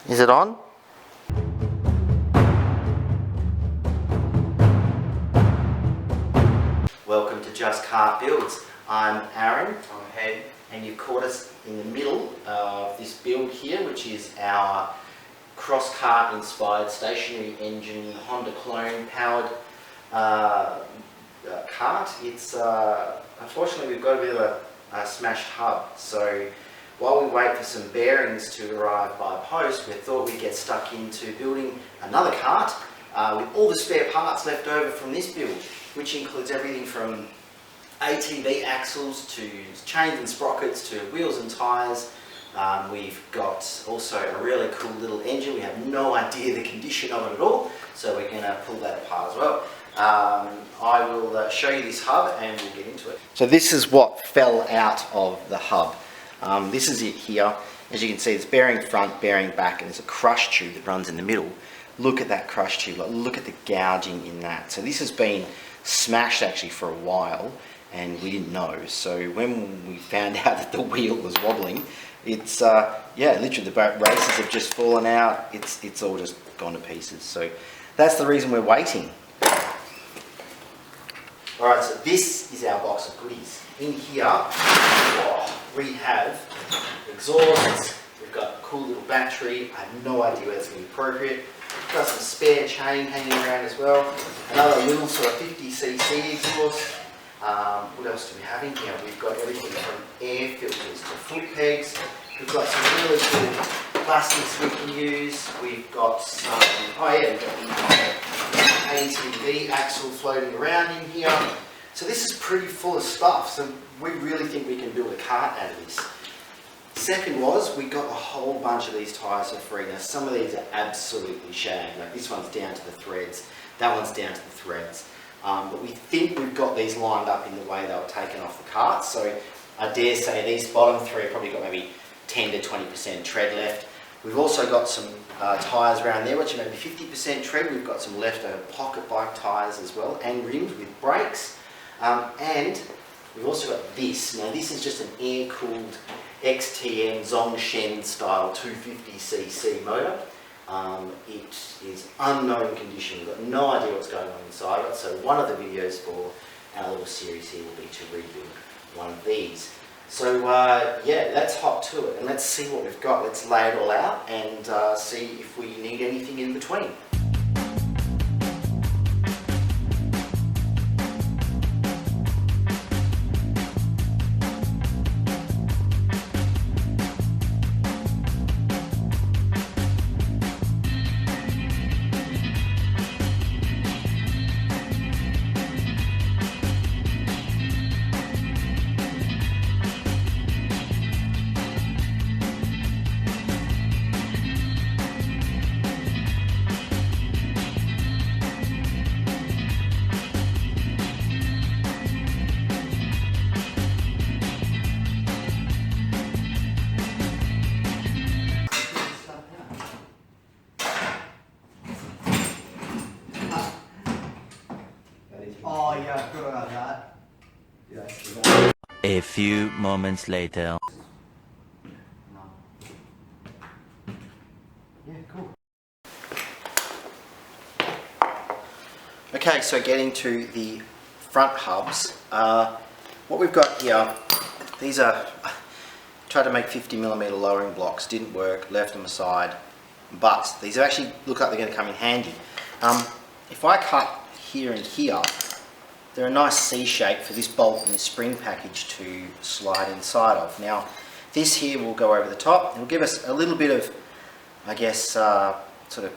Is it on? Welcome to Just Kart Builds. I'm Aaron, I'm Head, and you've caught us in the middle of this build here, which is our cross-kart inspired stationary engine Honda clone powered kart. It's unfortunately we've got a bit of a smashed hub, so while we wait for some bearings to arrive by post, we thought we'd get stuck into building another kart with all the spare parts left over from this build, which includes everything from ATV axles to chains and sprockets to wheels and tyres. We've got also a really cool little engine. We have no idea the condition of it at all, so we're going to pull that apart as well. I will show you this hub and we'll get into it. So this is what fell out of the hub. This is it here. As you can see, it's bearing front, bearing back, and there's a crush tube that runs in the middle. Look at that crush tube, look at the gouging in that. So this has been smashed actually for a while, and we didn't know. So when we found out that the wheel was wobbling, it's yeah, literally the races have just fallen out. It's all just gone to pieces. So that's the reason we're waiting. All right, so this is our box of goodies. In here, we have exhausts. We've got a cool little battery. I have no idea whether it's going to be appropriate. We've got some spare chain hanging around as well. Another little sort of 50cc exhaust. What else do we have in here? We've got everything from air filters to foot pegs. We've got some really cool plastics we can use. We've got some, we've got the ATV axle floating around in here. So this is pretty full of stuff. So we really think we can build a kart out of this. Second was, we got a whole bunch of these tyres for free. Now some of these are absolutely shagged. Like this one's down to the threads. That one's down to the threads. But we think we've got these lined up in the way they were taken off the kart. So I dare say these bottom three have probably got maybe 10 to 20% tread left. We've also got some tyres around there which are maybe 50% tread. We've got some leftover pocket bike tyres as well, and rims with brakes. And we've also got this. Now this is just an air-cooled XTM Zongshen style 250cc motor. It is unknown condition. We've got no idea what's going on inside of it. So one of the videos for our little series here will be to rebuild one of these. So yeah, let's hop to it and let's see what we've got. Let's lay it all out and see if we need anything in between. Oh yeah, I forgot about that. Yeah. A few moments later. Yeah, cool. Okay, so getting to the front hubs. What we've got here, these are, tried to make 50mm lowering blocks, didn't work, left them aside, but these actually look like they're going to come in handy. If I cut here and here, they're a nice C shape for this bolt and this spring package to slide inside of. Now this here will go over the top. It will give us a little bit of, I guess, sort of,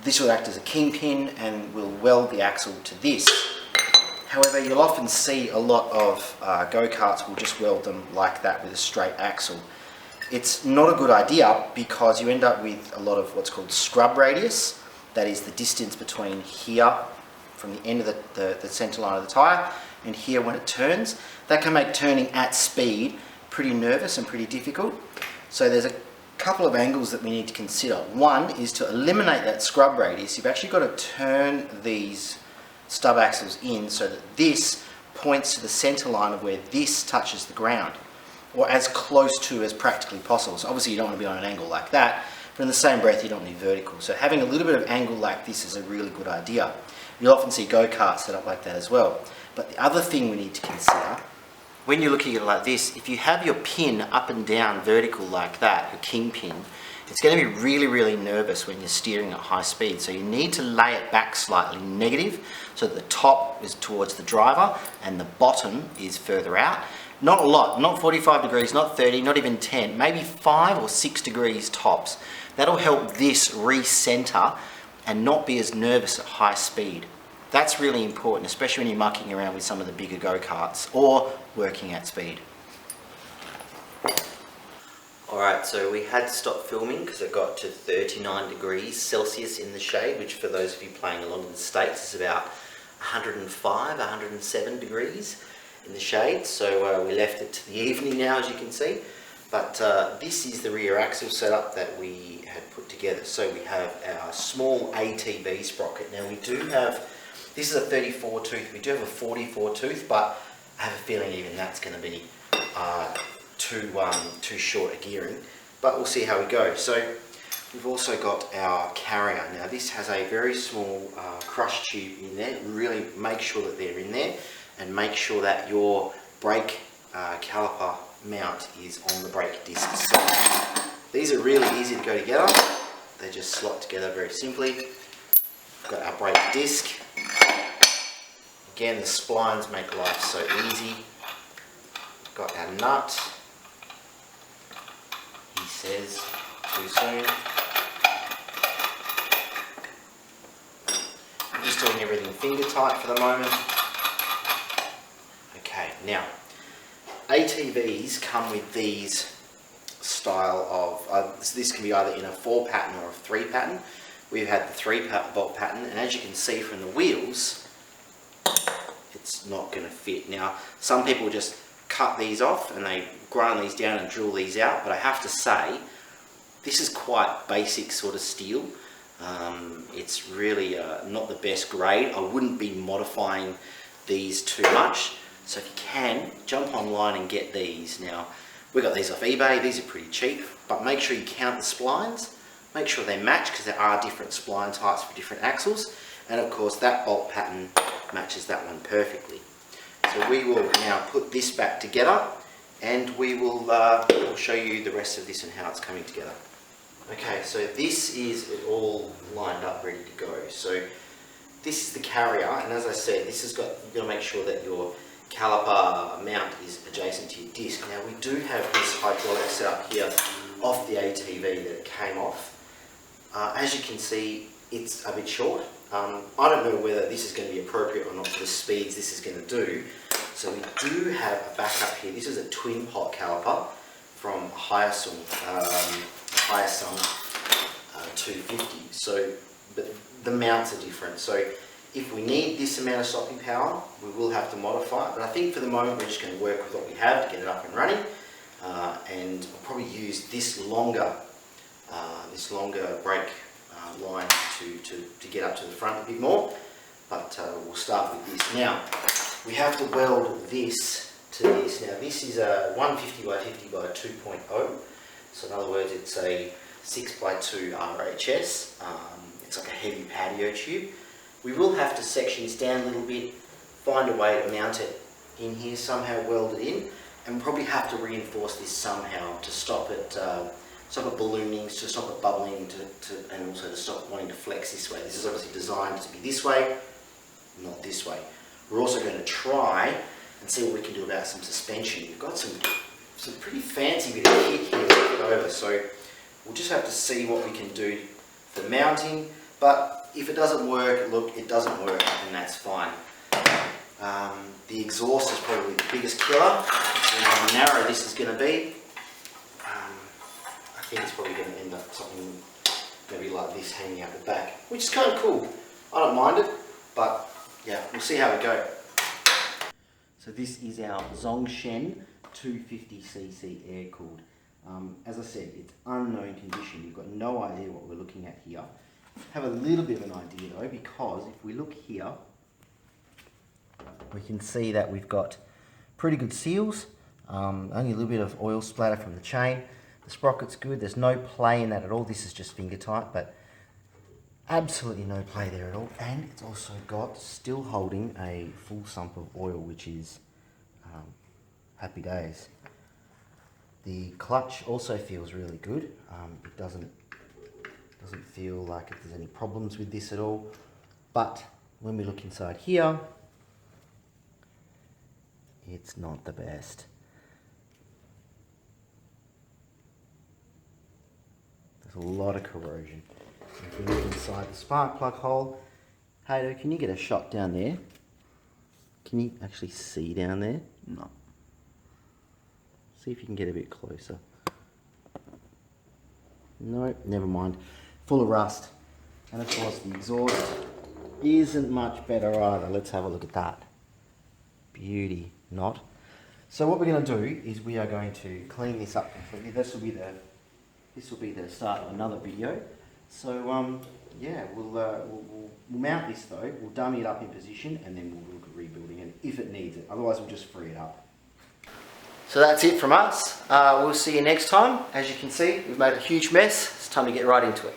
this will act as a kingpin and will weld the axle to this. However, you'll often see a lot of go-karts will just weld them like that with a straight axle. It's not a good idea because you end up with a lot of what's called scrub radius. That is the distance between here, from the end of the centre line of the tyre, and here when it turns. That can make turning at speed pretty nervous and pretty difficult. So there's a couple of angles that we need to consider. One is to eliminate that scrub radius. You've actually got to turn these stub axles in so that this points to the centre line of where this touches the ground, or as close to as practically possible. So obviously you don't want to be on an angle like that, but in the same breath you don't need vertical. So having a little bit of angle like this is a really good idea. You'll often see go-karts set up like that as well. But the other thing we need to consider, when you're looking at it like this, if you have your pin up and down vertical like that, your king pin, it's going to be really, really nervous when you're steering at high speed. So you need to lay it back slightly negative so that the top is towards the driver and the bottom is further out. Not a lot, not 45 degrees, not 30, not even 10, maybe 5 or 6 degrees tops. That'll help this recenter and not be as nervous at high speed. That's really important, especially when you're mucking around with some of the bigger go-karts or working at speed. Alright, so we had to stop filming because it got to 39 degrees Celsius in the shade, which for those of you playing along in the States is about 105, 107 degrees in the shade. So we left it to the evening now, as you can see. But this is the rear axle setup that we had put together. So we have our small ATV sprocket. Now we do have, this is a 34 tooth, we do have a 44 tooth, but I have a feeling even that's going to be too short a gearing, but we'll see how we go. So we've also got our carrier. Now this has a very small crush tube in there. Really make sure that they're in there, and make sure that your brake caliper mount is on the brake disc. So these are really easy to go together. They just slot together very simply. We've got our brake disc. Again, the splines make life so easy. We've got our nut. He says, too soon. I'm just doing everything finger tight for the moment. Okay, now, ATVs come with these style of, this can be either in a 4 pattern or a 3 pattern. We've had the 3 bolt pattern, and as you can see from the wheels, it's not going to fit. Now, some people just cut these off and they grind these down and drill these out, but I have to say this is quite basic sort of steel. It's really not the best grade. I wouldn't be modifying these too much, so if you can, jump online and get these. Now we got these off eBay. These are pretty cheap, but make sure you count the splines, make sure they match, because there are different spline types for different axles, and of course that bolt pattern matches that one perfectly. So we will now put this back together, and we will we'll show you the rest of this and how it's coming together. Okay, so this is it all lined up, ready to go. So this is the carrier, and as I said, this has got, you've got to make sure that your caliper mount is adjacent to your disc. Now we do have this hydraulic setup here off the ATV that it came off. As you can see, it's a bit short. I don't know whether this is going to be appropriate or not for the speeds this is going to do. So we do have a backup here. This is a twin pot caliper from Hyosung 250. So, but the mounts are different. So if we need this amount of stopping power, we will have to modify it. But I think for the moment we're just going to work with what we have to get it up and running. And I'll probably use this longer brake line to get up to the front a bit more, but we'll start with this. Now, we have to weld this to this. Now this is a 150 by 50 by 2.0, so in other words it's a 6x2 RHS. It's like a heavy patio tube. We will have to section this down a little bit, find a way to mount it in here, somehow weld it in, and we'll probably have to reinforce this somehow to stop it ballooning, to stop it bubbling, and also to stop wanting to flex this way. This is obviously designed to be this way, not this way. We're also going to try and see what we can do about some suspension. We've got some pretty fancy bit of kit here to put over, so we'll just have to see what we can do for mounting. But if it doesn't work, look, it doesn't work, and that's fine. The exhaust is probably the biggest killer. See how narrow this is going to be. I think it's probably going to end up something maybe like this hanging out the back, which is kind of cool. I don't mind it, but yeah, we'll see how we go. So this is our Zongshen 250cc air-cooled. As I said, it's unknown condition. You've got no idea what we're looking at here. Have a little bit of an idea though, because if we look here, we can see that we've got pretty good seals. Only a little bit of oil splatter from the chain, The sprocket's good. There's no play in that at all. This is just finger tight, but absolutely no play there at all. And it's also got, still holding a full sump of oil, which is happy days. The clutch also feels really good. It doesn't feel like there's any problems with this at all. But when we look inside here, it's not the best. There's a lot of corrosion. If we look inside the spark plug hole, Haydo, can you get a shot down there? Can you actually see down there? No. See if you can get a bit closer. No, never mind. Full of rust. And of course the exhaust isn't much better either. Let's have a look at that. Beauty, not. So what we're going to do is we are going to clean this up completely. This will be the start of another video. So yeah, we'll mount this though. We'll dummy it up in position and then we'll look at rebuilding it if it needs it. Otherwise we'll just free it up. So that's it from us. We'll see you next time. As you can see, we've made a huge mess. It's time to get right into it.